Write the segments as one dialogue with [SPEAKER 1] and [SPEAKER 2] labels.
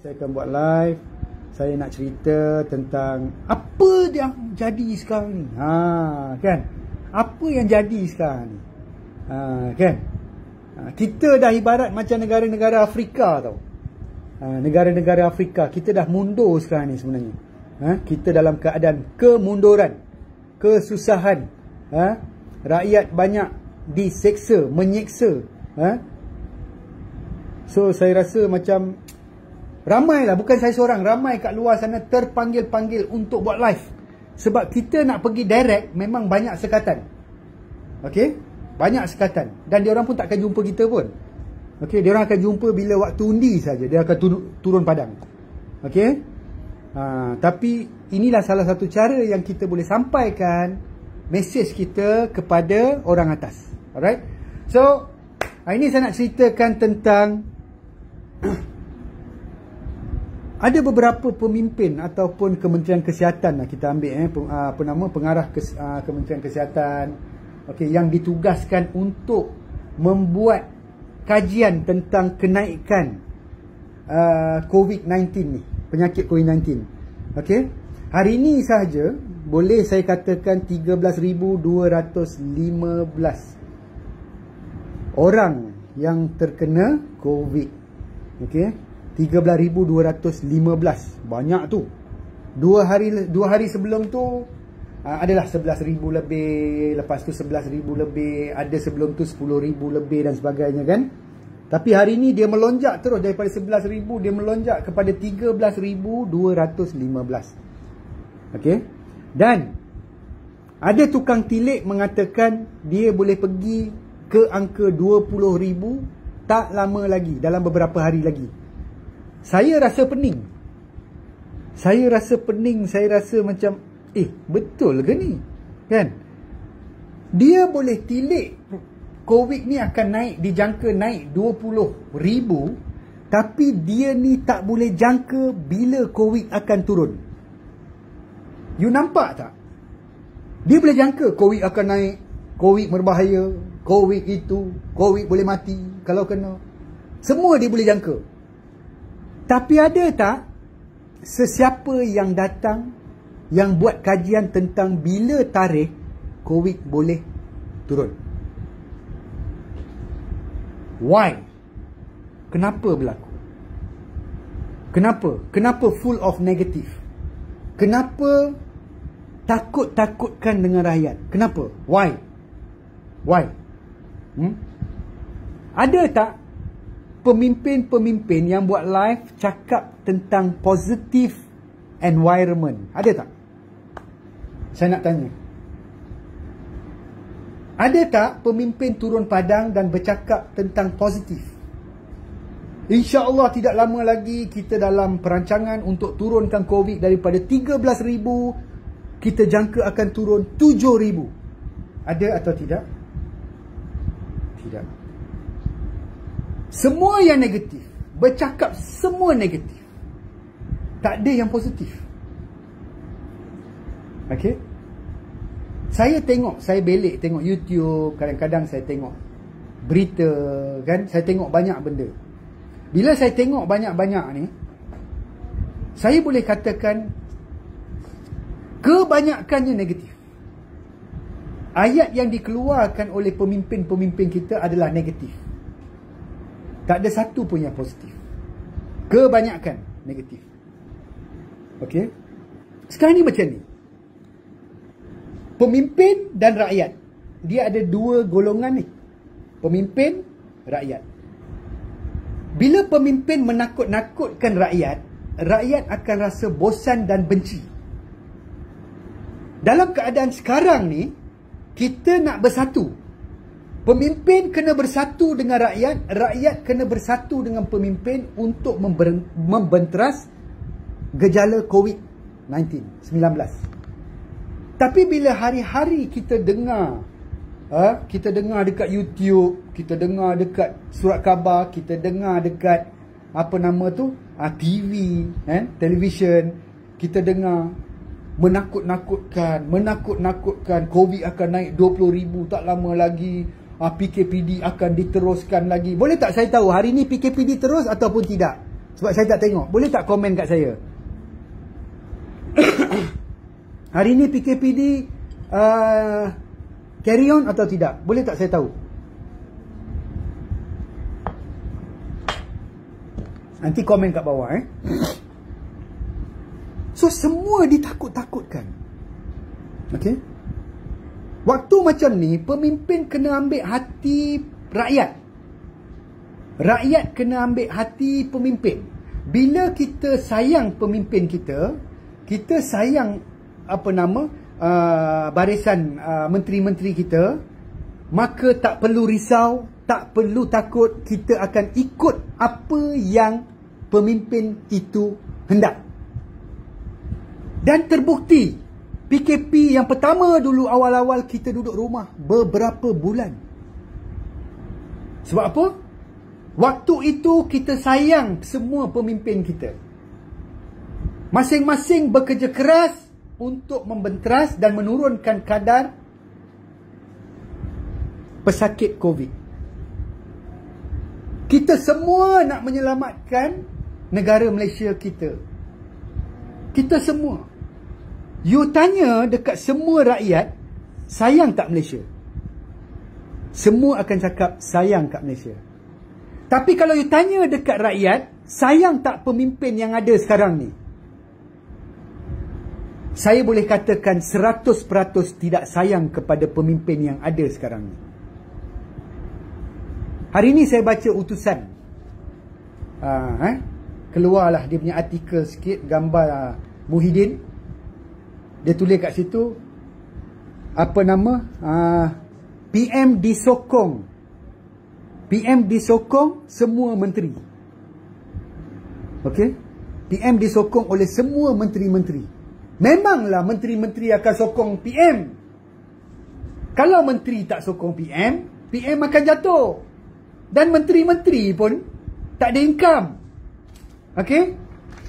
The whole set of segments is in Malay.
[SPEAKER 1] Saya akan buat live. Saya nak cerita tentang apa yang jadi sekarang ni. Kan? Apa yang jadi sekarang ni. Kan? Kita dah ibarat macam negara-negara Afrika tau. Negara-negara Afrika, kita dah mundur sekarang ni sebenarnya. Kita dalam keadaan kemunduran, kesusahan. Rakyat banyak diseksa, menyeksa. So saya rasa macam ramai lah, bukan saya seorang, ramai kat luar sana terpanggil-panggil untuk buat live. Sebab kita nak pergi direct memang banyak sekatan. Okey? Banyak sekatan. Dan diorang pun takkan jumpa kita pun. Okey, diorang akan jumpa bila waktu undi saja. Dia akan turun padang. Okey? Tapi inilah salah satu cara yang kita boleh sampaikan mesej kita kepada orang atas. Alright? So, hari ni saya nak ceritakan tentang ada beberapa pemimpin ataupun Kementerian Kesihatan lah kita ambil pengarah Kementerian Kesihatan, okey, yang ditugaskan untuk membuat kajian tentang kenaikan COVID-19 ni, penyakit COVID-19. Okey, hari ini sahaja boleh saya katakan 13,215 orang yang terkena COVID. Okey, 13,215. Banyak tu. Dua hari sebelum tu adalah 11,000 lebih, lepas tu 11,000 lebih, ada sebelum tu 10,000 lebih dan sebagainya kan. Tapi hari ni dia melonjak terus, daripada 11,000 dia melonjak kepada 13,215. Okey. Dan ada tukang tilik mengatakan dia boleh pergi ke angka 20,000 tak lama lagi, dalam beberapa hari lagi. Saya rasa pening. Saya rasa macam betul ke ni? Kan? Dia boleh tilik COVID ni akan naik, dijangka naik 20,000, tapi dia ni tak boleh jangka bila COVID akan turun. You nampak tak? Dia boleh jangka COVID akan naik, COVID berbahaya, COVID itu, COVID boleh mati kalau kena. Semua dia boleh jangka. Tapi ada tak sesiapa yang datang yang buat kajian tentang bila tarikh COVID boleh turun? Why? Kenapa berlaku? Kenapa full of negative? Kenapa takut-takutkan dengan rakyat? Kenapa? Why? Ada tak pemimpin-pemimpin yang buat live cakap tentang positive environment? Ada tak? Saya nak tanya. Ada tak pemimpin turun padang dan bercakap tentang positif? InsyaAllah tidak lama lagi kita dalam perancangan untuk turunkan COVID daripada 13,000, kita jangka akan turun 7,000. Ada atau tidak? Tidak. Semua yang negatif, bercakap semua negatif. Tak ada yang positif. Okey? Saya belik tengok YouTube, kadang-kadang saya tengok berita, kan? Saya tengok banyak benda. Bila saya tengok banyak-banyak ni, saya boleh katakan kebanyakannya negatif. Ayat yang dikeluarkan oleh pemimpin-pemimpin kita adalah negatif. Tak ada satu pun yang positif. Kebanyakan negatif. Okey? Sekarang ni macam ni. Pemimpin dan rakyat. Dia ada dua golongan ni. Pemimpin, rakyat. Bila pemimpin menakut-nakutkan rakyat, rakyat akan rasa bosan dan benci. Dalam keadaan sekarang ni, kita nak bersatu. Pemimpin kena bersatu dengan rakyat, rakyat kena bersatu dengan pemimpin untuk membenteras gejala COVID-19. Tapi bila hari-hari kita dengar dekat YouTube, kita dengar dekat surat khabar, kita dengar dekat TV, televisyen, kita dengar menakut-nakutkan COVID akan naik 20,000 tak lama lagi. PKPD akan diteruskan lagi. Boleh tak saya tahu hari ni PKPD terus ataupun tidak? Sebab saya tak tengok. Boleh tak komen kat saya? Hari ni PKPD carry on atau tidak? Boleh tak saya tahu? Nanti komen kat bawah So semua ditakut-takutkan. Okey? Waktu macam ni pemimpin kena ambil hati rakyat. Rakyat kena ambil hati pemimpin. Bila kita sayang pemimpin kita, kita sayang barisan menteri-menteri kita, maka tak perlu risau, tak perlu takut, kita akan ikut apa yang pemimpin itu hendak. Dan terbukti, PKP yang pertama dulu awal-awal kita duduk rumah beberapa bulan. Sebab apa? Waktu itu kita sayang semua pemimpin kita. Masing-masing bekerja keras untuk membenteras dan menurunkan kadar pesakit COVID. Kita semua nak menyelamatkan negara Malaysia kita. Kita semua. You tanya dekat semua rakyat, sayang tak Malaysia? Semua akan cakap sayang kat Malaysia. Tapi kalau you tanya dekat rakyat, sayang tak pemimpin yang ada sekarang ni? Saya boleh katakan 100% tidak sayang kepada pemimpin yang ada sekarang ni. Hari ni saya baca utusan. Keluarlah dia punya artikel sikit, gambar Muhyiddin. Dia tulis kat situ, PM disokong. PM disokong semua menteri. Okey? PM disokong oleh semua menteri-menteri. Memanglah menteri-menteri akan sokong PM. Kalau menteri tak sokong PM, PM akan jatuh. Dan menteri-menteri pun tak ada income. Okey?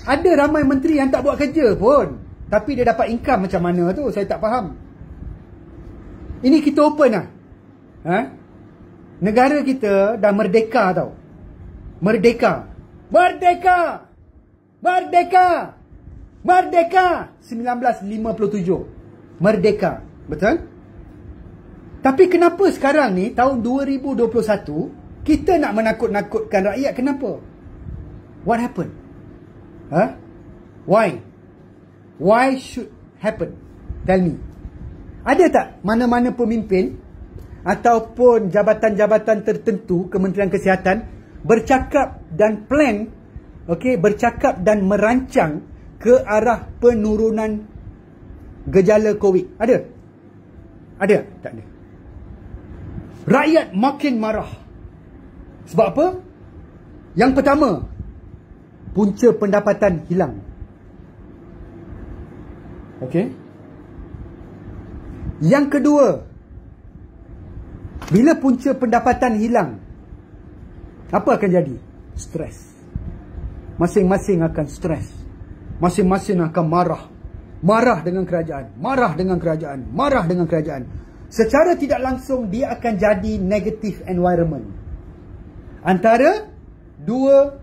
[SPEAKER 1] Ada ramai menteri yang tak buat kerja pun, tapi dia dapat income macam mana tu? Saya tak faham. Ini kita open lah. Negara kita dah merdeka tau. Merdeka. Merdeka! Merdeka! Merdeka! 1957. Merdeka. Betul? Tapi kenapa sekarang ni, tahun 2021, kita nak menakut-nakutkan rakyat? Kenapa? What happened? Why? Why should happen? Tell me. Ada tak mana-mana pemimpin ataupun jabatan-jabatan tertentu, Kementerian Kesihatan, bercakap dan plan, bercakap dan merancang ke arah penurunan gejala COVID? Ada? Ada? Tak ada. Rakyat makin marah. Sebab apa? Yang pertama, punca pendapatan hilang. Okey. Yang kedua, bila punca pendapatan hilang, apa akan jadi? Stres. Masing-masing akan stres. Masing-masing akan marah. Marah dengan kerajaan. Marah dengan kerajaan. Marah dengan kerajaan. Secara tidak langsung, dia akan jadi negative environment antara dua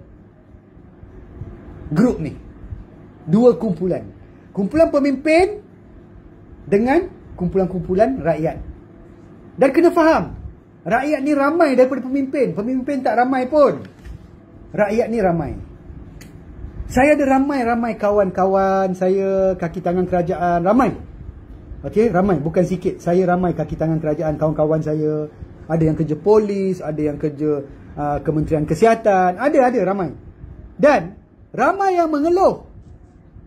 [SPEAKER 1] grup ni. Dua kumpulan. Kumpulan pemimpin dengan kumpulan-kumpulan rakyat. Dan kena faham, rakyat ni ramai daripada pemimpin. Pemimpin tak ramai pun. Rakyat ni ramai. Saya ada ramai-ramai kawan-kawan saya, kaki tangan kerajaan. Ramai. Okey, ramai. Bukan sikit. Saya ramai kaki tangan kerajaan, kawan-kawan saya. Ada yang kerja polis, ada yang kerja Kementerian Kesihatan. Ada, ramai. Dan ramai yang mengeluh.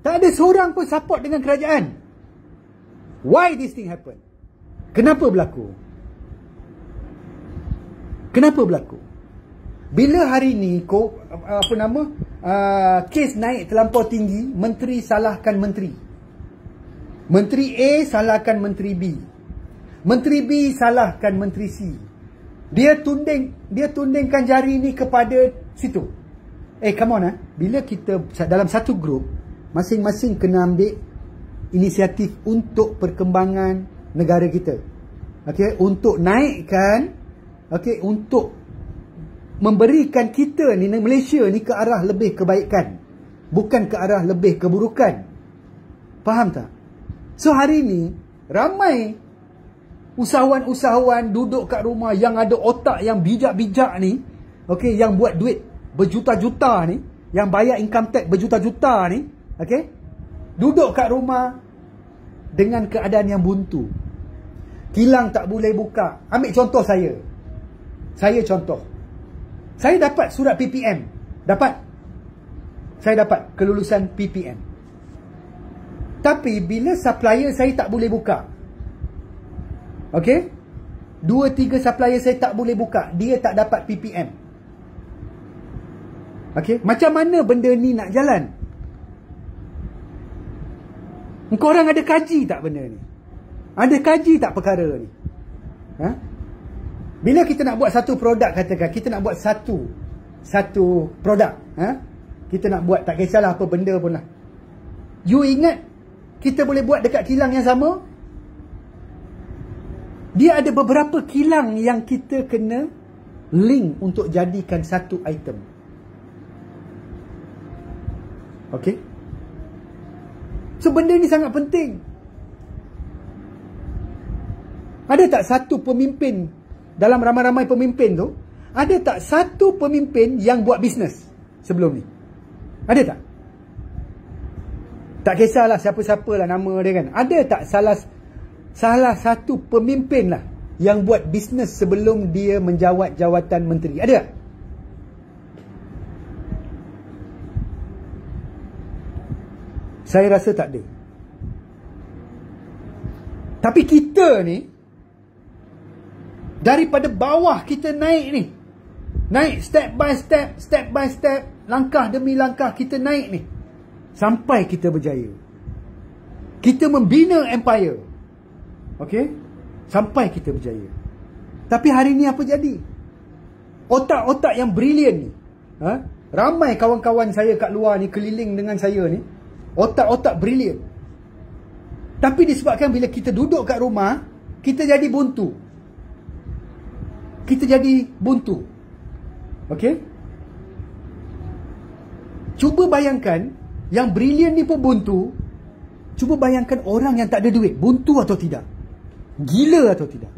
[SPEAKER 1] Tak ada seorang pun support dengan kerajaan. Why this thing happen? Kenapa berlaku? Kenapa berlaku? Bila hari ni kes naik terlampau tinggi, menteri salahkan menteri. Menteri A salahkan menteri B. Menteri B salahkan menteri C. Dia tundingkan jari ni kepada situ. Come on. Bila kita dalam satu grup, masing-masing kena ambil inisiatif untuk perkembangan negara kita. Okey, untuk naikkan, untuk memberikan kita ni, Malaysia ni, ke arah lebih kebaikan, bukan ke arah lebih keburukan. Faham tak? So hari ni ramai usahawan-usahawan duduk kat rumah yang ada otak yang bijak-bijak ni, okey, yang buat duit berjuta-juta ni, yang bayar income tax berjuta-juta ni, okey, duduk kat rumah dengan keadaan yang buntu. Kilang tak boleh buka. Ambil contoh saya. Saya contoh. Saya dapat surat PPM. Saya dapat kelulusan PPM. Tapi bila supplier saya tak boleh buka, okey, 2-3 supplier saya tak boleh buka, dia tak dapat PPM. Okey, macam mana benda ni nak jalan? Engkau orang ada kaji tak benda ni? Ada kaji tak perkara ni? Ha? Bila kita nak buat satu produk, katakan kita nak buat satu produk, ha? Kita nak buat, tak kisahlah apa benda pun lah. You ingat kita boleh buat dekat kilang yang sama? Dia ada beberapa kilang yang kita kena link untuk jadikan satu item. Okey? So benda ni sangat penting. Ada tak satu pemimpin dalam ramai-ramai pemimpin tu, ada tak satu pemimpin yang buat bisnes sebelum ni? Ada tak? Tak kisahlah siapa-siapa lah nama dia kan. Ada tak salah satu pemimpin lah yang buat bisnes sebelum dia menjawat jawatan menteri? Ada tak? Saya rasa tak ada. Tapi kita ni, daripada bawah kita naik ni, naik step by step, langkah demi langkah kita naik ni, sampai kita berjaya. Kita membina empire. Okey? Sampai kita berjaya. Tapi hari ni apa jadi? Otak-otak yang brilian ni, ha? Ramai kawan-kawan saya kat luar ni, keliling dengan saya ni, otak-otak brilian. Tapi disebabkan bila kita duduk kat rumah, kita jadi buntu. Kita jadi buntu. Okey? Cuba bayangkan, yang brilian ni pun buntu. Cuba bayangkan orang yang tak ada duit, buntu atau tidak? Gila atau tidak?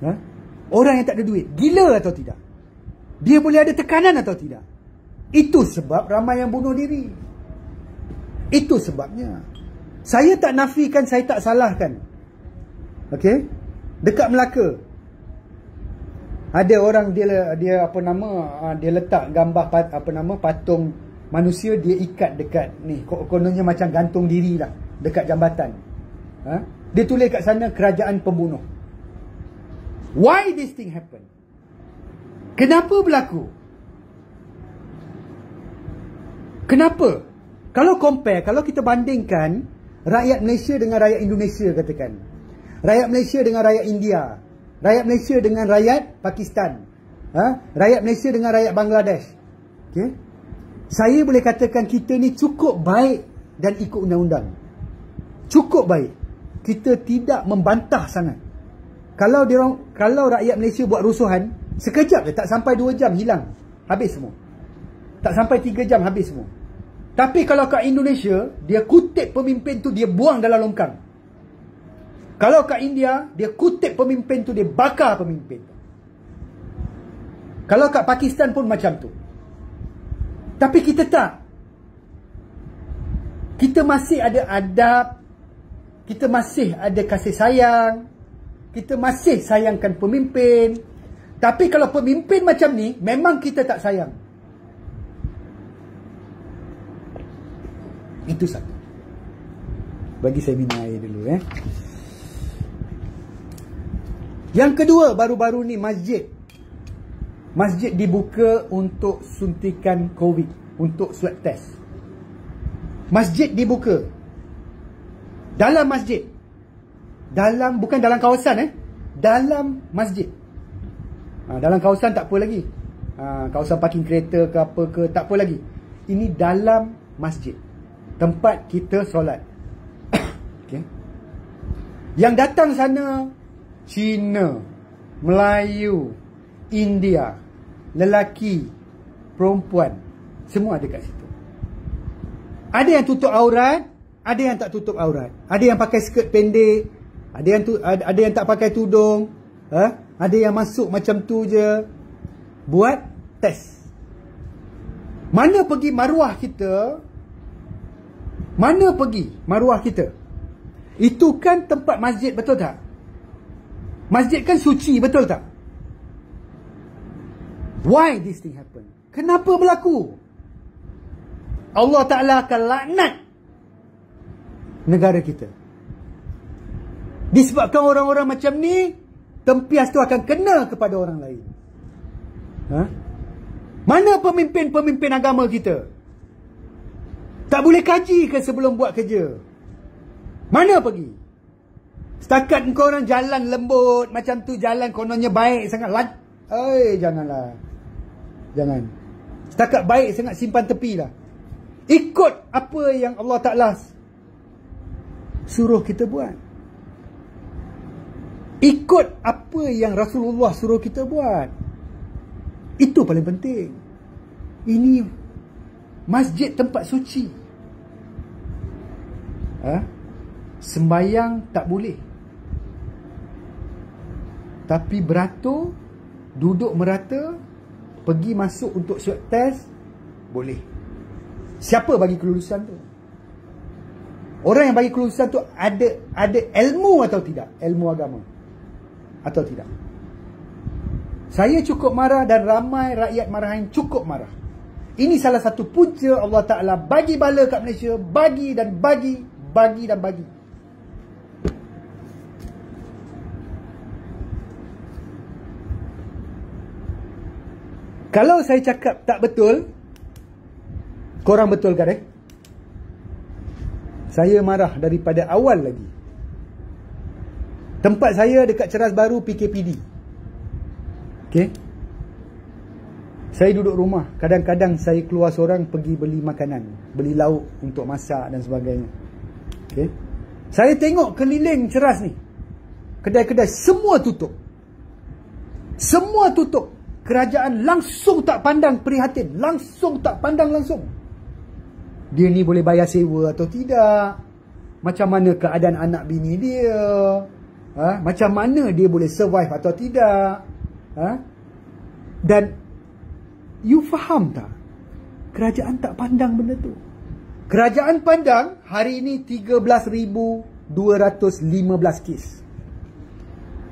[SPEAKER 1] Ha? Orang yang tak ada duit, gila atau tidak? Dia boleh ada tekanan atau tidak? Itu sebab ramai yang bunuh diri. Itu sebabnya. Saya tak nafikan, saya tak salahkan. Okey? Dekat Melaka, ada orang dia apa nama, dia letak gambar patung manusia, dia ikat dekat ni, kononnya macam gantung diri lah dekat jambatan. Ha? Dia tulis kat sana kerajaan pembunuh. Why this thing happen? Kenapa berlaku? Kenapa? Kalau compare, kalau kita bandingkan rakyat Malaysia dengan rakyat Indonesia, katakan, rakyat Malaysia dengan rakyat India, rakyat Malaysia dengan rakyat Pakistan, rakyat Malaysia dengan rakyat Bangladesh, okay? Saya boleh katakan kita ni cukup baik dan ikut undang-undang. Cukup baik. Kita tidak membantah sangat. Kalau rakyat Malaysia buat rusuhan, sekejap je, tak sampai 2 jam hilang, habis semua. Tak sampai 3 jam habis semua. Tapi kalau kat Indonesia, dia kutip pemimpin tu, dia buang dalam longkang. Kalau kat India, dia kutip pemimpin tu, dia bakar pemimpin tu. Kalau kat Pakistan pun macam tu. Tapi kita tak. Kita masih ada adab. Kita masih ada kasih sayang. Kita masih sayangkan pemimpin. Tapi kalau pemimpin macam ni, memang kita tak sayang. Itu satu. Bagi saya minum air dulu. Yang kedua, baru-baru ni masjid. Masjid dibuka untuk suntikan COVID, untuk swab test. Masjid dibuka. Dalam masjid. Bukan dalam kawasan, dalam masjid. Dalam kawasan tak apa lagi. Kawasan parking kereta ke apa ke, tak apa lagi. Ini dalam masjid, tempat kita solat. Okay. Yang datang sana, Cina, Melayu, India, lelaki, perempuan, semua ada kat situ. Ada yang tutup aurat, ada yang tak tutup aurat. Ada yang pakai skirt pendek, ada yang tak pakai tudung, ada yang masuk macam tu je. Buat test. Mana pergi maruah kita? Mana pergi maruah kita? Itu kan tempat masjid, betul tak? Masjid kan suci, betul tak? Why this thing happen? Kenapa berlaku? Allah Ta'ala akan laknat negara kita. Disebabkan orang-orang macam ni, tempias tu akan kena kepada orang lain. Mana pemimpin-pemimpin agama kita? Tak boleh kaji ke sebelum buat kerja? Mana pergi? Setakat engkau orang jalan lembut macam tu, jalan kononnya baik sangat. Janganlah. Jangan. Setakat baik sangat, simpan tepi lah. Ikut apa yang Allah Ta'ala suruh kita buat. Ikut apa yang Rasulullah suruh kita buat. Itu paling penting. Ini masjid, tempat suci. Sembayang tak boleh. Tapi beratur, duduk merata, pergi masuk untuk swab test, boleh. Siapa bagi kelulusan tu? Orang yang bagi kelulusan tu ada ilmu atau tidak? Ilmu agama atau tidak? Saya cukup marah dan ramai rakyat Marahan cukup marah. Ini salah satu punca Allah Ta'ala bagi bala kat Malaysia. Bagi dan bagi. Bagi dan bagi. Kalau saya cakap tak betul, korang betulkan Saya marah daripada awal lagi. Tempat saya dekat Ceras Baru PKPD. Okay. Saya duduk rumah. Kadang-kadang saya keluar seorang pergi beli makanan, beli lauk untuk masak dan sebagainya. Okay. Saya tengok keliling Ceras ni, kedai-kedai semua tutup. Semua tutup. Kerajaan langsung tak pandang prihatin. Langsung tak pandang langsung. Dia ni boleh bayar sewa atau tidak? Macam mana keadaan anak bini dia? Macam mana dia boleh survive atau tidak? Dan you faham tak? Kerajaan tak pandang benda tu. Kerajaan pandang hari ini 13,215 kes.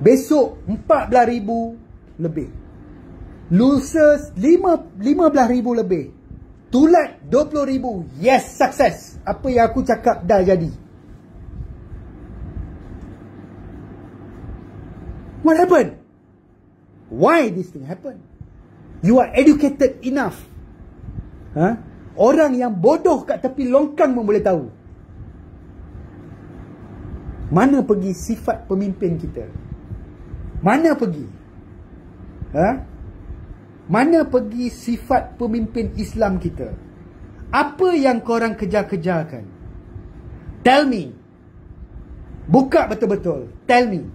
[SPEAKER 1] Besok 14,000 lebih. Lusa 15,000 lebih. Tulat 20,000. Yes, sukses. Apa yang aku cakap dah jadi. What happened? Why this thing happen? You are educated enough. Orang yang bodoh kat tepi longkang pun boleh tahu. Mana pergi sifat pemimpin kita? Mana pergi? Mana pergi sifat pemimpin Islam kita? Apa yang korang kejar-kejarkan? Tell me. Buka betul-betul. Tell me.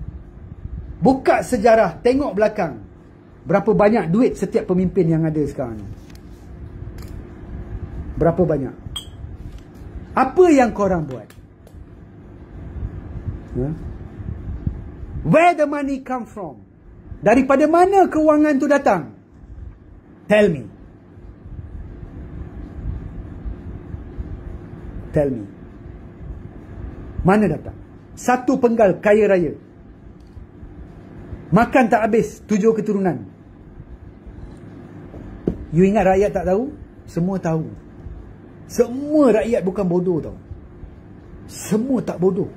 [SPEAKER 1] Buka sejarah. Tengok belakang. Berapa banyak duit setiap pemimpin yang ada sekarang ni? Berapa banyak? Apa yang korang buat? Where the money come from? Daripada mana kewangan tu datang? Tell me. Tell me. Mana datang? Satu penggal kaya raya. Makan tak habis 7 keturunan. You ingat rakyat tak tahu? Semua tahu. Semua rakyat bukan bodoh tau. Semua tak bodoh.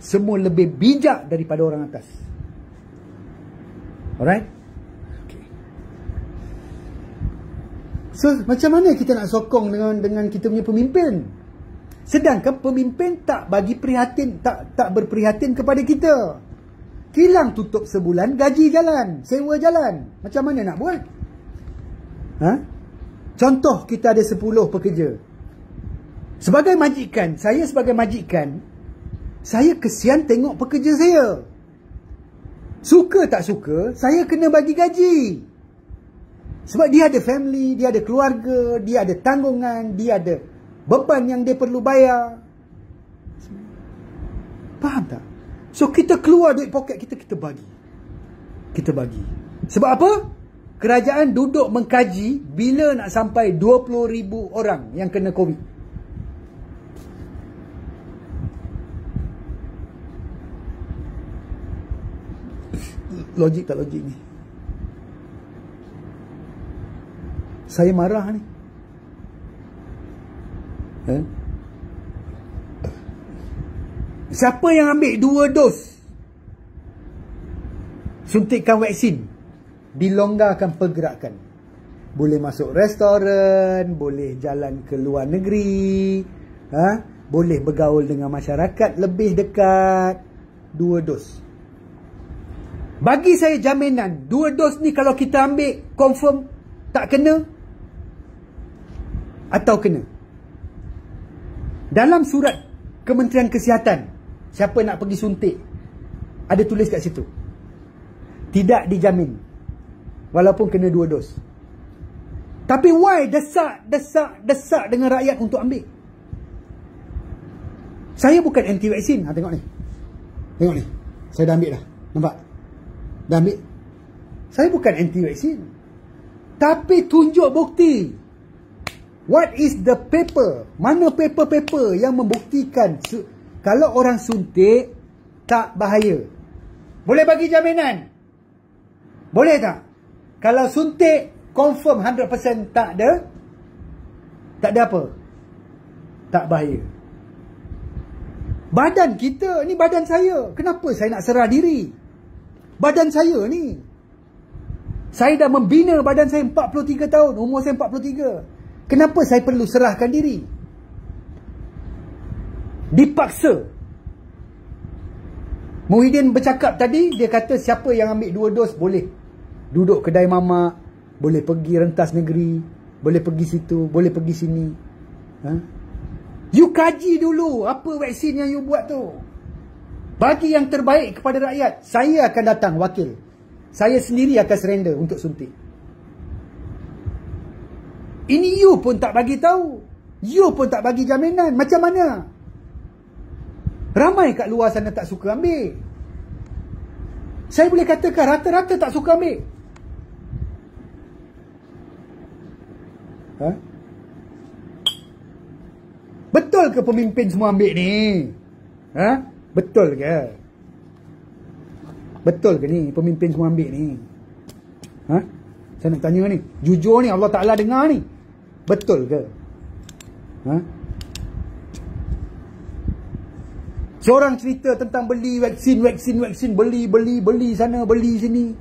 [SPEAKER 1] Semua lebih bijak daripada orang atas. Alright? Okay. So, macam mana kita nak sokong dengan kita punya pemimpin? Sedangkan pemimpin tak bagi prihatin, tak berprihatin kepada kita. Kilang tutup sebulan, gaji jalan, sewa jalan. Macam mana nak buat? Contoh, kita ada 10 pekerja. Sebagai majikan, saya kesian tengok pekerja saya. Suka tak suka, saya kena bagi gaji. Sebab dia ada family, dia ada keluarga, dia ada tanggungan, dia ada beban yang dia perlu bayar. Faham tak? So kita keluar duit poket kita, kita bagi. Kita bagi. Sebab apa? Kerajaan duduk mengkaji bila nak sampai 20,000 orang yang kena COVID. Logik tak logik ni? Saya marah ni. Siapa yang ambil 2 dos suntikan vaksin, dilonggarkan pergerakan. Boleh masuk restoran, boleh jalan ke luar negeri, boleh bergaul dengan masyarakat lebih dekat. 2 dos. Bagi saya jaminan 2 dos ni kalau kita ambil, confirm tak kena atau kena. Dalam surat Kementerian Kesihatan, siapa nak pergi suntik, ada tulis kat situ, tidak dijamin walaupun kena 2 dos. Tapi why desak dengan rakyat untuk ambil? Saya bukan anti vaksin. Tengok ni. Tengok ni. Saya dah ambil dah. Nampak? Dah ambil. Saya bukan anti vaksin. Tapi tunjuk bukti. What is the paper? Mana paper-paper yang membuktikan kalau orang suntik tak bahaya? Boleh bagi jaminan? Boleh tak? Kalau suntik confirm 100% tak ada apa? Tak bahaya. Badan kita ni, badan saya. Kenapa saya nak serah diri? Badan saya ni. Saya dah membina badan saya 43 tahun. Umur saya 43. Kenapa saya perlu serahkan diri? Dipaksa. Muhyiddin bercakap tadi, dia kata siapa yang ambil 2 dos boleh duduk kedai mamak, boleh pergi rentas negeri, boleh pergi situ, boleh pergi sini. You kaji dulu apa vaksin yang you buat tu. Bagi yang terbaik kepada rakyat. Saya akan datang wakil. Saya sendiri akan surrender untuk suntik. Ini you pun tak bagi tahu. You pun tak bagi jaminan. Macam mana? Ramai kat luar sana tak suka ambil. Saya boleh katakan rata-rata tak suka ambil. Betul ke pemimpin semua ambil ni? Betul ke? Betul ke ni pemimpin semua ambil ni? Saya nak tanya ni. Jujur ni, Allah Ta'ala dengar ni. Betul ke? Seorang cerita tentang beli vaksin, beli sana, beli sini.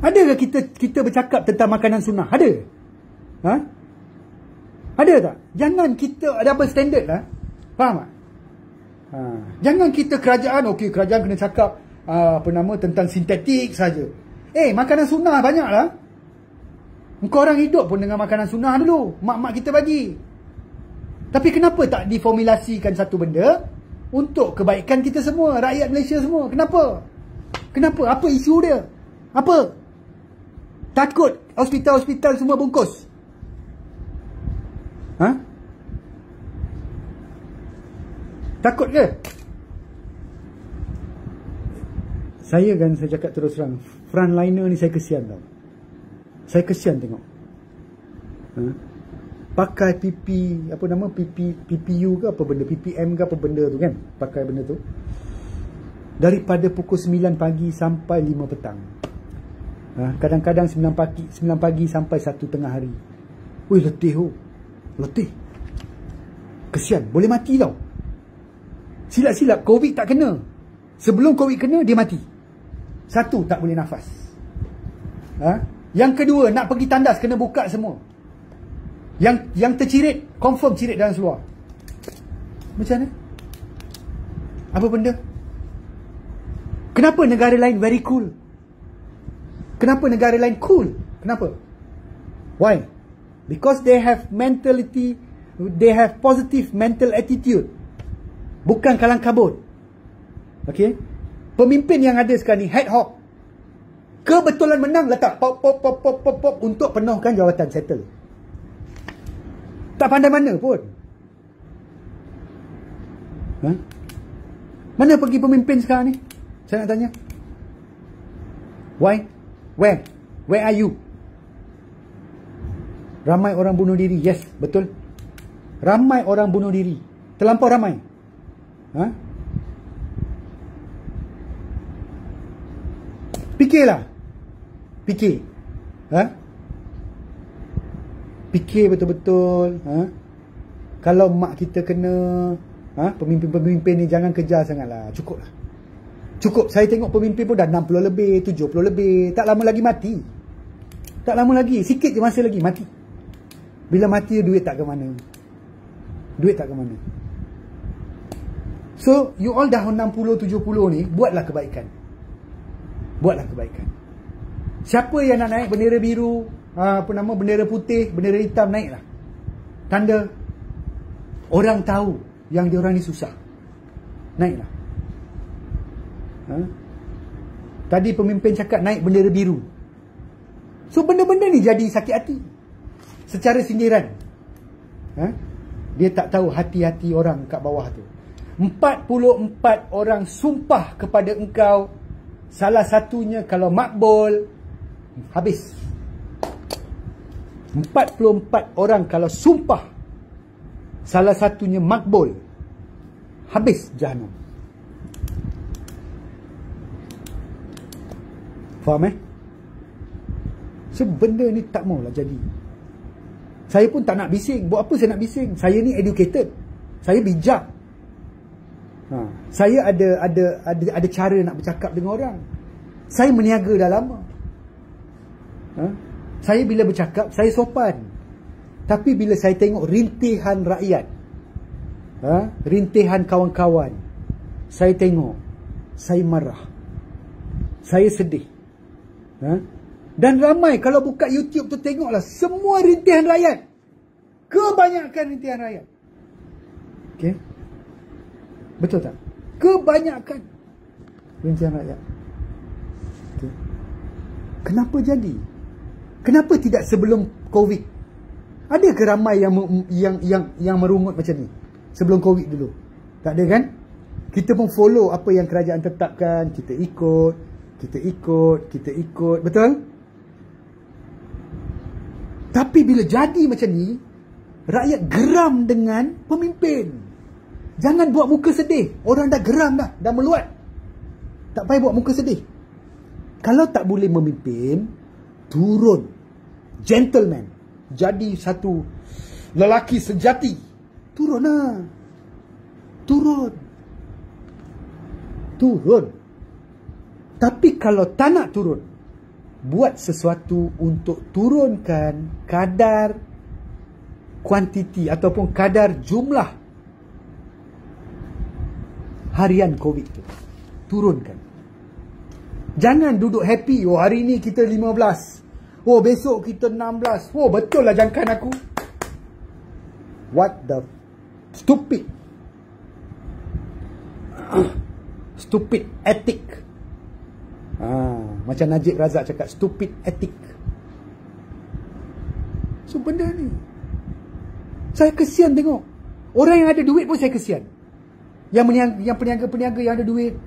[SPEAKER 1] Adakah kita bercakap tentang makanan sunnah? Ada? Ada tak? Jangan kita double standard lah. Faham tak? Jangan kita kerajaan, okey, kerajaan kena cakap tentang sintetik saja. Makanan sunnah banyak lah. Engkau orang hidup pun dengan makanan sunnah dulu. Mak-mak kita bagi. Tapi kenapa tak diformulasikan satu benda untuk kebaikan kita semua, rakyat Malaysia semua? Kenapa? Kenapa? Apa isu dia? Apa? Takut hospital-hospital semua bungkus? Takut ke? Saya cakap terus terang, frontliner ni saya kesian tau. Saya kesian tengok. Pakai PPU ke apa benda, PPM ke apa benda tu kan, pakai benda tu daripada pukul 9 pagi sampai 5 petang. Kadang-kadang 9 pagi sampai 1 tengah hari. Wih, letih. Letih. Kesian, boleh mati tau. Silap-silap COVID tak kena. Sebelum COVID kena, dia mati. 1, tak boleh nafas. Yang kedua, nak pergi tandas kena buka semua. Yang tercirit, confirm cirit dalam seluar. Macam mana? Apa benda? Kenapa negara lain very cool? Kenapa negara lain cool? Kenapa? Why? Because they have mentality, they have positive mental attitude. Bukan kalang kabut. Okay? Pemimpin yang ada sekarang ni, head hawk. Kebetulan menang, letak pop untuk penuhkan jawatan, settle. Tak pandai mana pun. Mana pergi pemimpin sekarang ni? Saya nak tanya. Why? Where are you? Ramai orang bunuh diri. Yes, betul. Ramai orang bunuh diri. Terlampau ramai. Fikirlah. Fikir. Fikir betul-betul. Kalau mak kita kena, pemimpin-pemimpin ni jangan kejar sangatlah. Cukup lah. Cukup. Saya tengok pemimpin pun dah 60 lebih, 70 lebih. Tak lama lagi mati. Tak lama lagi. Sikit je masa lagi mati. Bila mati, duit tak ke mana. Duit tak ke mana. So, you all dah 60, 70 ni, buatlah kebaikan. Buatlah kebaikan. Siapa yang nak naik bendera biru, bendera putih, bendera hitam, naiklah. Tanda orang tahu yang diorang ni susah. Naiklah. Tadi pemimpin cakap naik bendera biru. So benda-benda ni jadi sakit hati. Secara sindiran. Dia tak tahu hati-hati orang kat bawah tu. 44 orang sumpah kepada engkau. Salah satunya kalau makbul, habis. 44 orang kalau sumpah, salah satunya makbul, habis Jahannam. Faham So benda ni tak maulah jadi. Saya pun tak nak bising. Buat apa saya nak bising? Saya ni educated. Saya bijak. Saya ada cara nak bercakap dengan orang. Saya meniaga dah lama. Saya bila bercakap, saya sopan. Tapi bila saya tengok rintihan rakyat, rintihan kawan-kawan, saya tengok, saya marah. Saya sedih. Dan ramai kalau buka YouTube tu tengoklah, semua rintihan rakyat. Kebanyakan rintihan rakyat. Okay? Betul tak? Kebanyakan rintihan rakyat. Okay. Kenapa jadi? Kenapa tidak sebelum Covid? Ada ke ramai yang merungut macam ni? Sebelum Covid dulu. Tak ada kan? Kita pun follow apa yang kerajaan tetapkan. Kita ikut. Betul? Tapi bila jadi macam ni, rakyat geram dengan pemimpin. Jangan buat muka sedih. Orang dah geram dah. Dah meluat. Tak payah buat muka sedih. Kalau tak boleh memimpin, turun. Gentleman. Jadi satu lelaki sejati. Turun lah. Turun. Tapi kalau tak nak turun, buat sesuatu untuk turunkan kadar kuantiti ataupun kadar jumlah harian COVID tu. Turunkan. Jangan duduk happy. Oh, hari ni kita 15. Oh, besok kita 16. Oh, betul lah jangkaan aku. What the stupid ethic. Macam Najib Razak cakap, stupid ethic. So benda ni saya kesian tengok. Orang yang ada duit pun saya kesian. Yang peniaga-peniaga yang ada duit,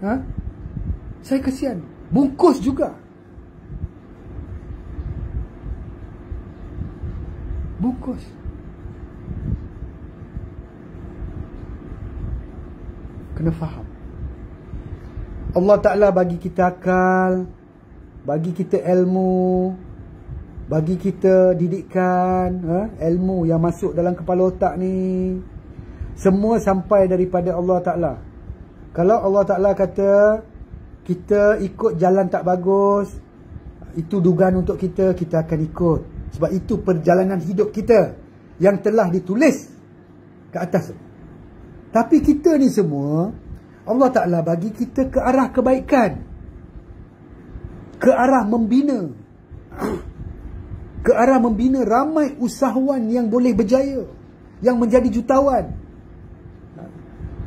[SPEAKER 1] saya kesian. Bungkus juga. Bungkus. Kena faham. Allah Ta'ala bagi kita akal, bagi kita ilmu, bagi kita didikan, ilmu yang masuk dalam kepala otak ni, semua sampai daripada Allah Ta'ala. Kalau Allah Ta'ala kata kita ikut jalan tak bagus, itu dugaan untuk kita akan ikut. Sebab itu perjalanan hidup kita yang telah ditulis ke atas. Tapi kita ni semua, Allah Ta'ala bagi kita ke arah kebaikan, ke arah membina, ke arah membina ramai usahawan yang boleh berjaya, yang menjadi jutawan.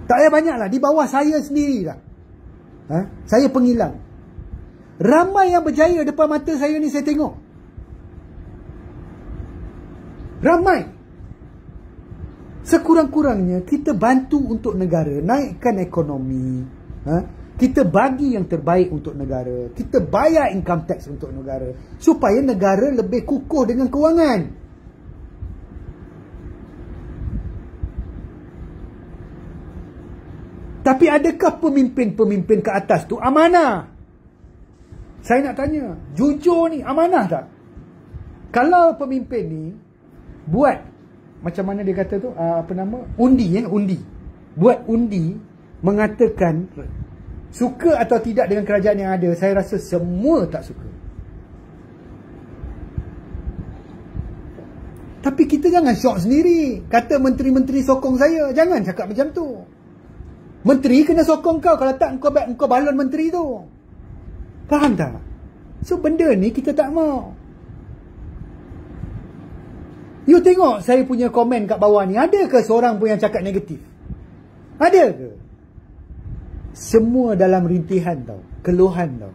[SPEAKER 1] Tak payah banyaklah, di bawah saya sendirilah. Saya pengilang. Ramai yang berjaya depan mata saya ni, saya tengok. Ramai. Sekurang-kurangnya kita bantu untuk negara, naikkan ekonomi. Kita bagi yang terbaik untuk negara. Kita bayar income tax untuk negara, supaya negara lebih kukuh dengan kewangan. Tapi adakah pemimpin-pemimpin ke atas tu amanah? Saya nak tanya, jujur ni, amanah tak? Kalau pemimpin ni buat macam mana dia kata tu, undi. Buat undi mengatakan suka atau tidak dengan kerajaan yang ada, saya rasa semua tak suka. Tapi kita jangan syok sendiri. Kata menteri-menteri sokong saya, jangan cakap macam tu. Menteri kena sokong kau, kalau tak kau balon menteri tu. Faham tak? So benda ni kita tak mau. You tengok saya punya komen kat bawah ni, ada ke seorang pun yang cakap negatif? Ada ke? Semua dalam rintihan tau, keluhan tau.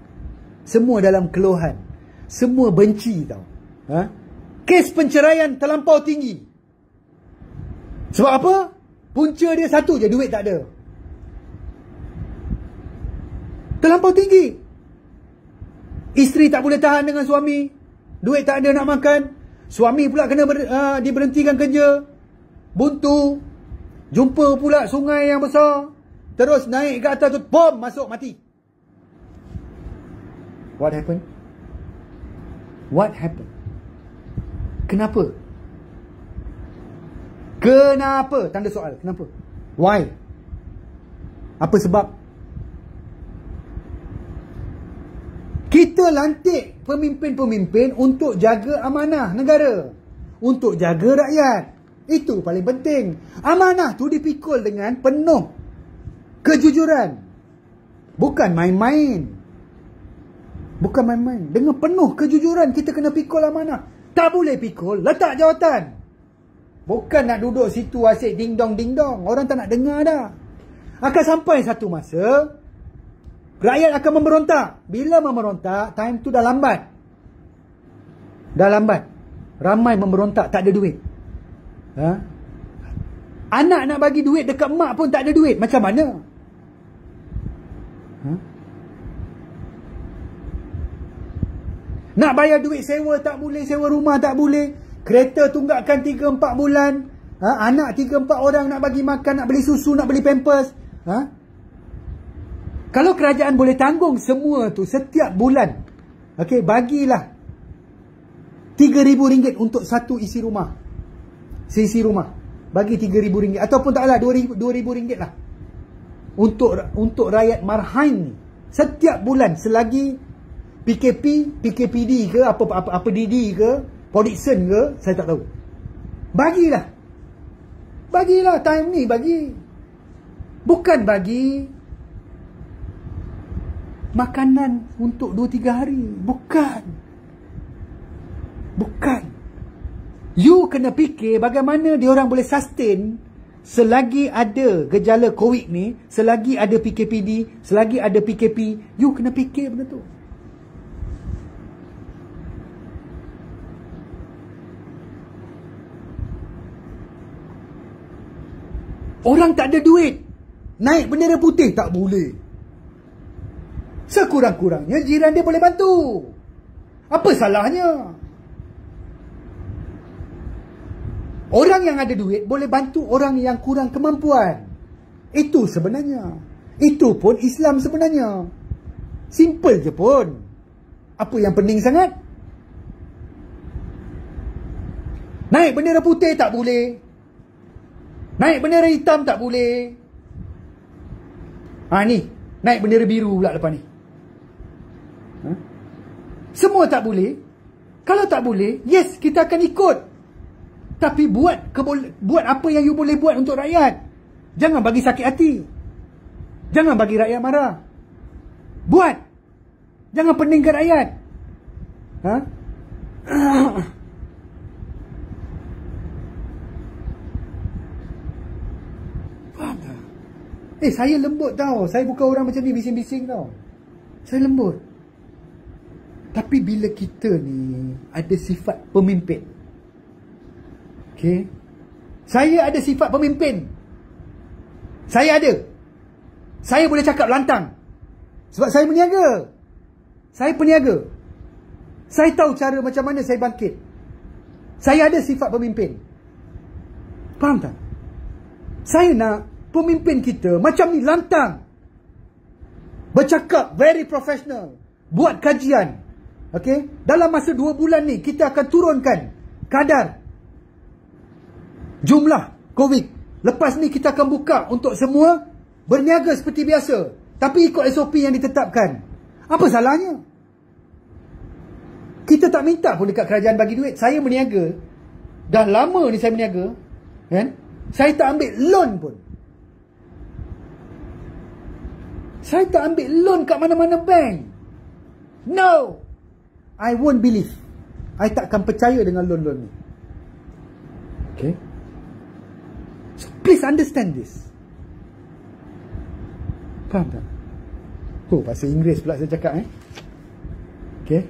[SPEAKER 1] Semua dalam keluhan. Semua benci tau. Kes penceraian terlampau tinggi. Sebab apa? Punca dia satu je, duit tak ada. Terlampau tinggi. Isteri tak boleh tahan dengan suami, duit tak ada nak makan. Suami pula kena diberhentikan kerja, buntu. Jumpa pula sungai yang besar, terus naik ke atas tu, bom, masuk, mati. What happened? What happened? Kenapa? Kenapa? Tanda soal. Kenapa? Why? Apa sebab? Kita lantik pemimpin-pemimpin untuk jaga amanah negara, untuk jaga rakyat. Itu paling penting. Amanah tu dipikul dengan penuh kejujuran. Bukan main-main. Bukan main-main. Dengan penuh kejujuran kita kena pikul amanah. Tak boleh pikul, letak jawatan. Bukan nak duduk situ asyik ding-dong. Orang tak nak dengar dah. Akan sampai satu masa rakyat akan memberontak. Bila memberontak, time tu dah lambat. Dah lambat. Ramai memberontak, tak ada duit. Anak nak bagi duit dekat mak pun tak ada duit. Macam mana? Nak bayar duit sewa tak boleh, sewa rumah tak boleh. Kereta tunggakan 3-4 bulan. Anak 3-4 orang nak bagi makan, nak beli susu, nak beli pampers. Kalau kerajaan boleh tanggung semua tu setiap bulan, okey, bagilah RM3,000 untuk satu isi rumah. Seisi rumah. Bagi RM3,000 ataupun taklah RM2,000 lah. Untuk rakyat Marhain ni setiap bulan, selagi PKP, PKPD ke apa DD ke, Podikson ke, saya tak tahu. Bagilah. Bagilah time ni, bagi. Bukan bagi makanan untuk 2-3 hari. Bukan. You kena fikir bagaimana diorang boleh sustain selagi ada gejala COVID ni, selagi ada PKPD, selagi ada PKP. You kena fikir benda tu. Orang tak ada duit, naik bendera putih tak boleh. Sekurang-kurangnya jiran dia boleh bantu. Apa salahnya? Orang yang ada duit boleh bantu orang yang kurang kemampuan. Itu sebenarnya. Itu pun Islam sebenarnya. Simple je pun. Apa yang pening sangat? Naik bendera putih tak boleh, naik bendera hitam tak boleh. Ni naik bendera biru pula lepas ni. Semua tak boleh. Kalau tak boleh, yes, kita akan ikut. Tapi buat apa yang you boleh buat untuk rakyat. Jangan bagi sakit hati. Jangan bagi rakyat marah. Buat. Jangan peningkan rakyat. Faham tak? Saya lembut tau. Saya bukan orang macam ni bising-bising tau. Saya lembut. Tapi bila kita ni ada sifat pemimpin, okay, saya ada sifat pemimpin. Saya ada. Saya boleh cakap lantang. Sebab saya berniaga. Saya peniaga. Saya tahu cara macam mana saya bangkit. Saya ada sifat pemimpin. Faham tak? Saya nak pemimpin kita macam ni, lantang. Bercakap very professional. Buat kajian. Okay? Dalam masa 2 bulan ni kita akan turunkan kadar jumlah COVID. Lepas ni kita akan buka untuk semua berniaga seperti biasa. Tapi ikut SOP yang ditetapkan. Apa salahnya? Kita tak minta pun dekat kerajaan bagi duit. Saya berniaga. Dah lama ni saya berniaga. Kan? Saya tak ambil loan pun. Saya tak ambil loan kat mana-mana bank. No! I won't believe. I takkan percaya dengan loan-loan ni. Okay? So please understand this. Faham tak? Oh, bahasa Inggeris pula saya cakap Okay?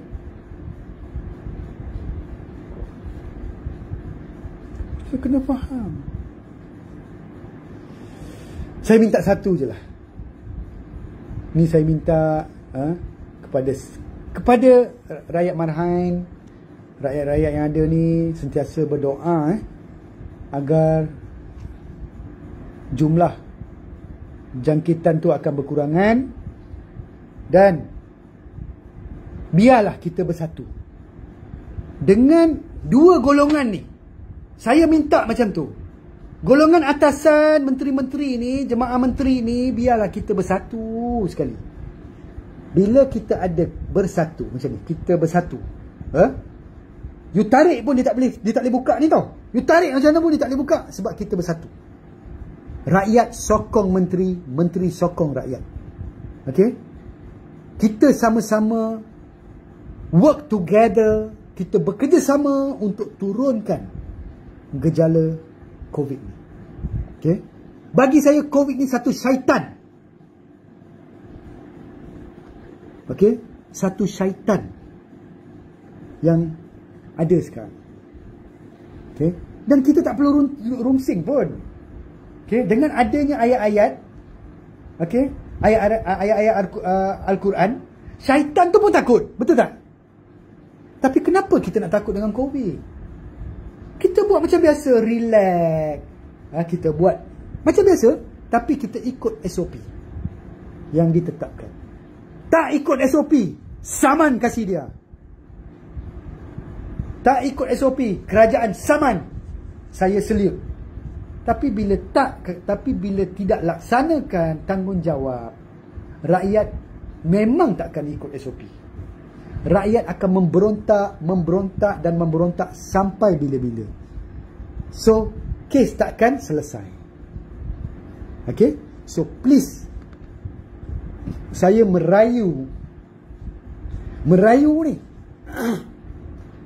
[SPEAKER 1] Saya kena faham. Saya minta satu je lah. Ni saya minta kepada rakyat Marhain, rakyat-rakyat yang ada ni sentiasa berdoa agar jumlah jangkitan tu akan berkurangan dan biarlah kita bersatu. Dengan 2 golongan ni, saya minta macam tu. Golongan atasan, menteri-menteri ni, jemaah menteri ni, biarlah kita bersatu sekali. Bila kita ada bersatu macam ni, kita bersatu. You tarik pun dia tak boleh buka ni tau. You tarik macam mana pun dia tak boleh buka sebab kita bersatu. Rakyat sokong menteri, menteri sokong rakyat. Okay? Kita sama-sama work together, kita bekerjasama untuk turunkan gejala COVID ni. Okay? Bagi saya COVID ni satu syaitan. Okay? Satu syaitan yang ada sekarang. Okay? Dan kita tak perlu rungsing pun. Okay? Dengan adanya ayat-ayat, okay, ayat-ayat Al-Quran, syaitan tu pun takut. Betul tak? Tapi kenapa kita nak takut dengan COVID? Kita buat macam biasa, relax. Kita buat macam biasa, tapi kita ikut SOP yang ditetapkan. Tak ikut SOP, saman kasih dia. Tak ikut SOP, kerajaan saman, saya salute. Tapi bila tidak laksanakan tanggungjawab, rakyat memang takkan ikut SOP. Rakyat akan memberontak dan memberontak sampai bila-bila. So, kes takkan selesai. Okay? So, please, saya merayu ni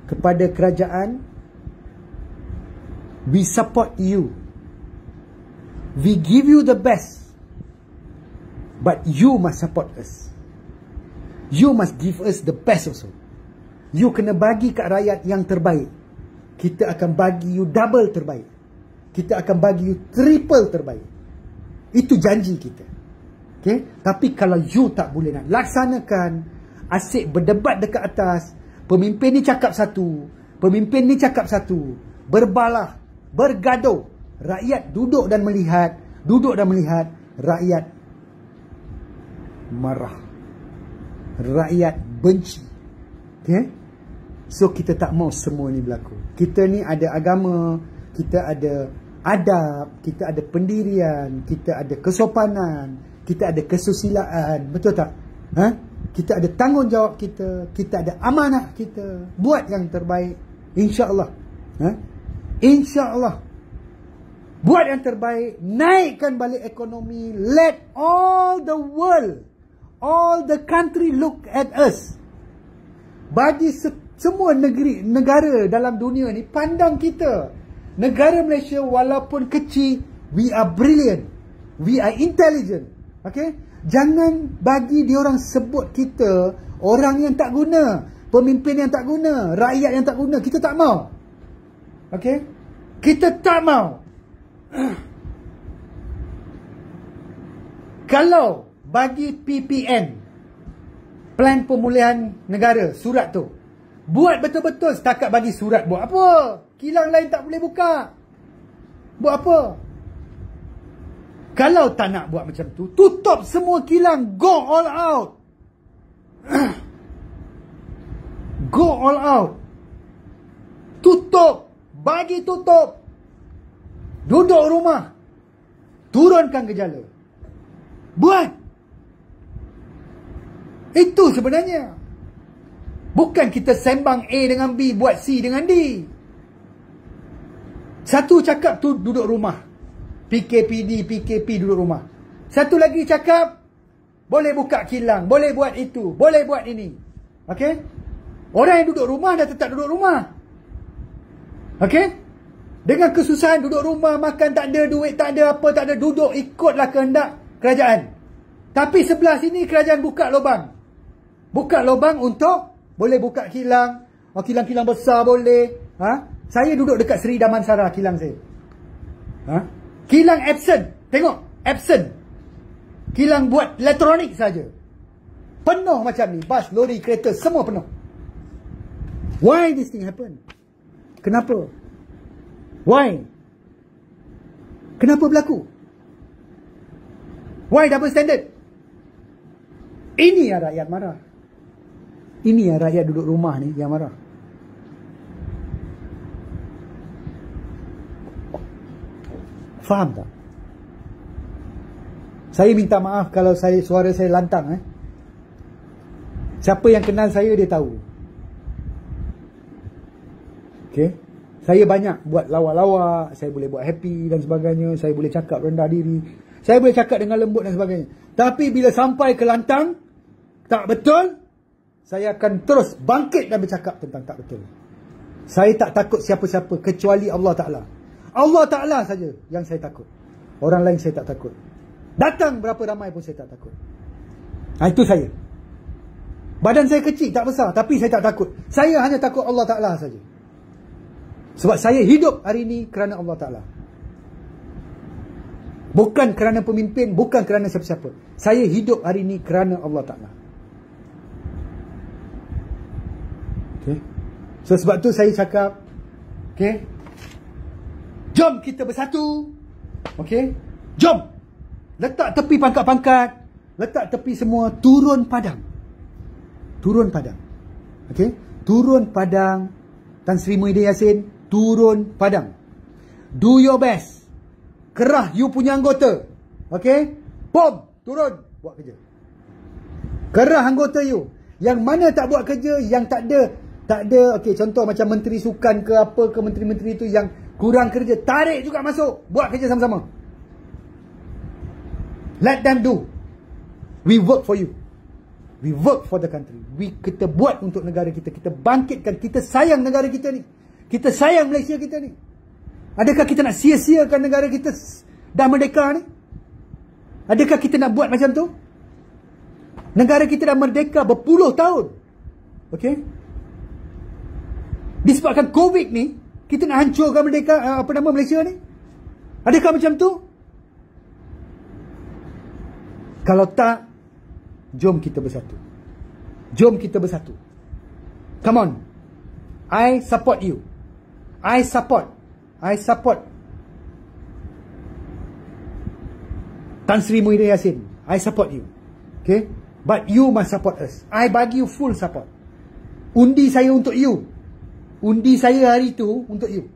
[SPEAKER 1] kepada kerajaan, we support you. We give you the best. But you must support us. You must give us the best also. You kena bagi kat rakyat yang terbaik. Kita akan bagi you double terbaik. Kita akan bagi you triple terbaik. Itu janji kita. Okay? Tapi kalau you tak boleh nak laksanakan, asyik berdebat dekat atas, pemimpin ni cakap satu, pemimpin ni cakap satu, berbalah, bergaduh, rakyat duduk dan melihat, rakyat marah, rakyat benci. Okay? So kita tak mau semua ni berlaku. Kita ni ada agama, kita ada adab, kita ada pendirian, kita ada kesopanan, kita ada kesusilaan, betul tak? Kita ada tanggungjawab kita ada amanah kita, buat yang terbaik, insya-Allah. Insya-Allah. Buat yang terbaik, naikkan balik ekonomi, let all the world, all the country look at us. Bagi semua negara dalam dunia ni pandang kita. Negara Malaysia walaupun kecil, we are brilliant. We are intelligent. Okay? Jangan bagi diorang sebut kita orang yang tak guna. pemimpin yang tak guna, rakyat yang tak guna. Kita tak mau. Okey? Kita tak mau. Kalau bagi PPN, Plan Pemulihan Negara, surat tu, buat betul-betul, setakat bagi surat buat apa? Kilang lain tak boleh buka. Buat apa? Kalau tak nak buat macam tu, tutup semua kilang. Go all out. Go all out. Tutup. Bagi tutup. Duduk rumah. Turunkan gejala. Buat. Itu sebenarnya. Bukan kita sembang A dengan B, buat C dengan D. Satu cakap tu duduk rumah. PKPD, PKP duduk rumah. Satu lagi cakap, boleh buka kilang, boleh buat itu, boleh buat ini. Okey? Orang yang duduk rumah dah tetap duduk rumah. Okey? Dengan kesusahan duduk rumah, makan tak ada, duit tak ada, apa tak ada, duduk ikutlah kehendak kerajaan. Tapi sebelah sini kerajaan buka lubang. Buka lubang untuk boleh buka kilang. Oh, kilang-kilang besar boleh. Saya duduk dekat Seri Damansara, kilang saya. Kilang Epson. Tengok, Epson. Kilang buat elektronik saja. Penuh macam ni. Bas, lori, kereta, semua penuh. Why this thing happen? Kenapa? Why? Kenapa berlaku? Why double standard? Ini yang rakyat marah. Ini yang rakyat duduk rumah ni yang marah. Faham tak? Saya minta maaf kalau suara saya lantang. Siapa yang kenal saya dia tahu. Okay? Saya banyak buat lawak-lawak, saya boleh buat happy dan sebagainya, saya boleh cakap rendah diri, saya boleh cakap dengan lembut dan sebagainya. Tapi bila sampai ke lantang, tak betul, saya akan terus bangkit dan bercakap tentang tak betul. Saya tak takut siapa-siapa kecuali Allah Ta'ala. Allah Ta'ala saja yang saya takut. Orang lain saya tak takut. Datang berapa ramai pun saya tak takut. Itu saya. Badan saya kecil, tak besar, tapi saya tak takut. Saya hanya takut Allah Ta'ala saja. Sebab saya hidup hari ini kerana Allah Ta'ala. Bukan kerana pemimpin, bukan kerana siapa-siapa. Saya hidup hari ini kerana Allah Ta'ala. Okay. So sebab tu saya cakap, okay, jom kita bersatu. Okay, jom. Letak tepi pangkat-pangkat, letak tepi semua, turun padang. Turun padang. Okay, turun padang. Tan Sri Muhyiddin Yassin, turun padang. Do your best. Kerah you punya anggota. Okay, bom, turun, buat kerja. Kerah anggota you. Yang mana tak buat kerja, yang tak ada, okay, contoh macam menteri sukan ke apa ke, menteri-menteri tu yang kurang kerja, tarik juga masuk, buat kerja sama-sama. Let them do. We work for you. We work for the country. Kita buat untuk negara kita. Kita bangkitkan. Kita sayang negara kita ni. Kita sayang Malaysia kita ni. Adakah kita nak sia-siakan negara kita dah merdeka ni? Adakah kita nak buat macam tu? Negara kita dah merdeka berpuluh tahun. Okay? Disebabkan COVID ni, kita nak hancurkan merdeka, Malaysia ni? Adakah macam tu? Kalau tak, jom kita bersatu. Jom kita bersatu. Come on. I support you. I support Tan Sri Muhyiddin Yassin. I support you. Okay? But you must support us. I bagi you full support. Undi saya untuk you. Undi saya hari itu untuk you.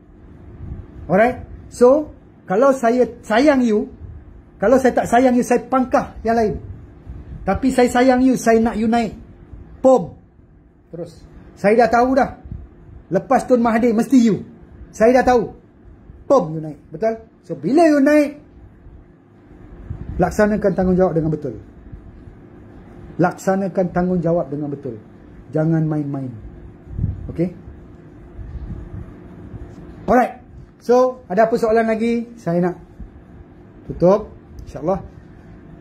[SPEAKER 1] Alright? So, kalau saya sayang you, kalau saya tak sayang you, saya pangkah yang lain. Tapi saya sayang you, saya nak you naik. Pom. Terus. Saya dah tahu dah. Lepas Tun Mahathir, mesti you. Saya dah tahu. Pom, you naik. Betul? So, bila you naik, laksanakan tanggungjawab dengan betul. Laksanakan tanggungjawab dengan betul. Jangan main-main. Okay? Alright. So, ada apa soalan lagi? Saya nak tutup. InsyaAllah.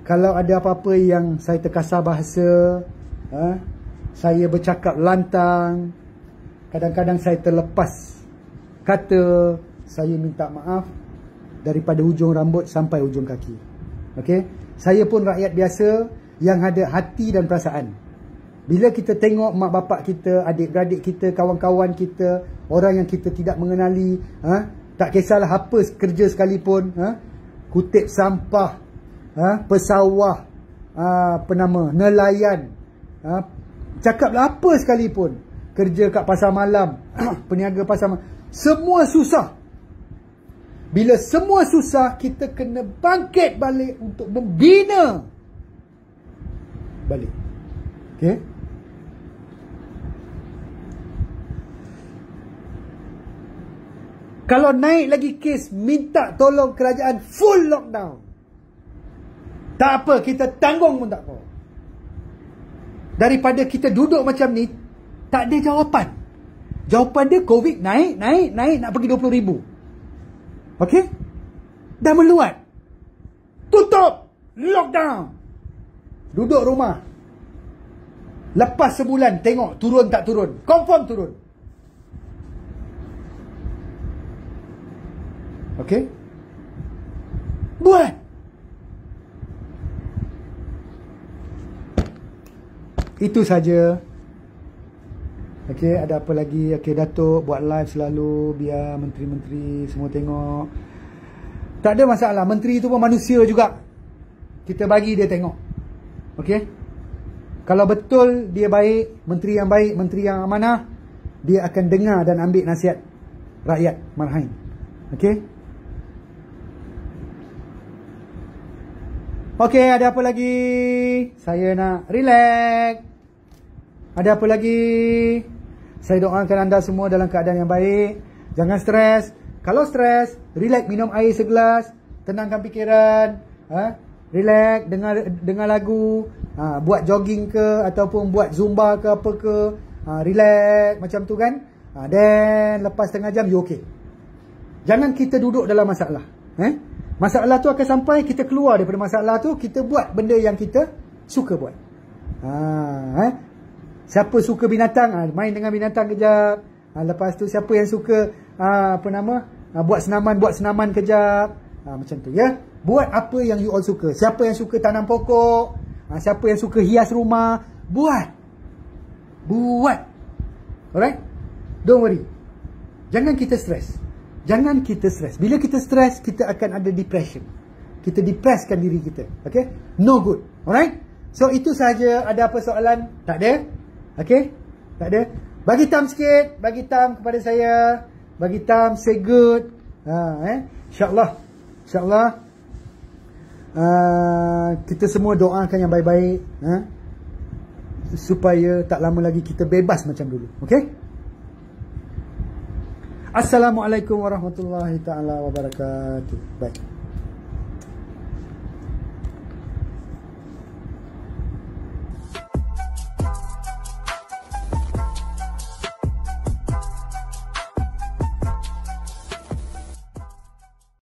[SPEAKER 1] Kalau ada apa-apa yang saya terkasar bahasa, saya bercakap lantang, kadang-kadang saya terlepas kata, saya minta maaf daripada hujung rambut sampai hujung kaki. Okey, saya pun rakyat biasa yang ada hati dan perasaan. Bila kita tengok mak bapak kita, adik-beradik kita, kawan-kawan kita, orang yang kita tidak mengenali, tak kisahlah apa kerja sekalipun, kutip sampah, pesawah, nelayan, cakaplah apa sekalipun, kerja kat pasar malam, peniaga pasar malam, semua susah. Bila semua susah, kita kena bangkit balik untuk membina balik. Okey? Kalau naik lagi kes, minta tolong kerajaan full lockdown. Tak apa, kita tanggung pun tak apa. Daripada kita duduk macam ni, tak ada jawapan. Jawapan dia COVID naik, nak pergi 20,000. Okey? Dah meluat. Tutup. Lockdown. Duduk rumah. Lepas sebulan, tengok turun tak turun. Confirm turun. Okey? Buat. Itu saja. Okey, ada apa lagi? Okey, Datuk buat live selalu biar menteri-menteri semua tengok. Tak ada masalah. Menteri tu pun manusia juga. Kita bagi dia tengok. Okey? Kalau betul dia baik, menteri yang baik, menteri yang amanah, dia akan dengar dan ambil nasihat rakyat marhain. Okey? Okey, ada apa lagi? Saya nak relax. Ada apa lagi? Saya doakan anda semua dalam keadaan yang baik. Jangan stres. Kalau stres, relax, minum air segelas, tenangkan fikiran, relax, dengar lagu, buat jogging ke ataupun buat zumba ke apa ke, relax macam tu kan. Then lepas setengah jam you okay. Jangan kita duduk dalam masalah. Masalah tu akan sampai, kita keluar daripada masalah tu, kita buat benda yang kita suka buat. Siapa suka binatang, main dengan binatang kejap. Lepas tu siapa yang suka buat senaman kejap. Macam tu ya. Buat apa yang you all suka. Siapa yang suka tanam pokok, siapa yang suka hias rumah, buat. Alright? Don't worry. Jangan kita stres. Bila kita stres, kita akan ada depression. Kita depresskan diri kita. Okay? No good. Alright? So itu saja. Ada apa soalan? Tak ada? Okay? Tak ada? Bagi thumb sikit. Bagi thumb kepada saya. Bagi thumb, say good. InsyaAllah. Kita semua doakan yang baik-baik. Supaya tak lama lagi kita bebas macam dulu. Okay? Assalamualaikum warahmatullahi taala wabarakatuh. Baik.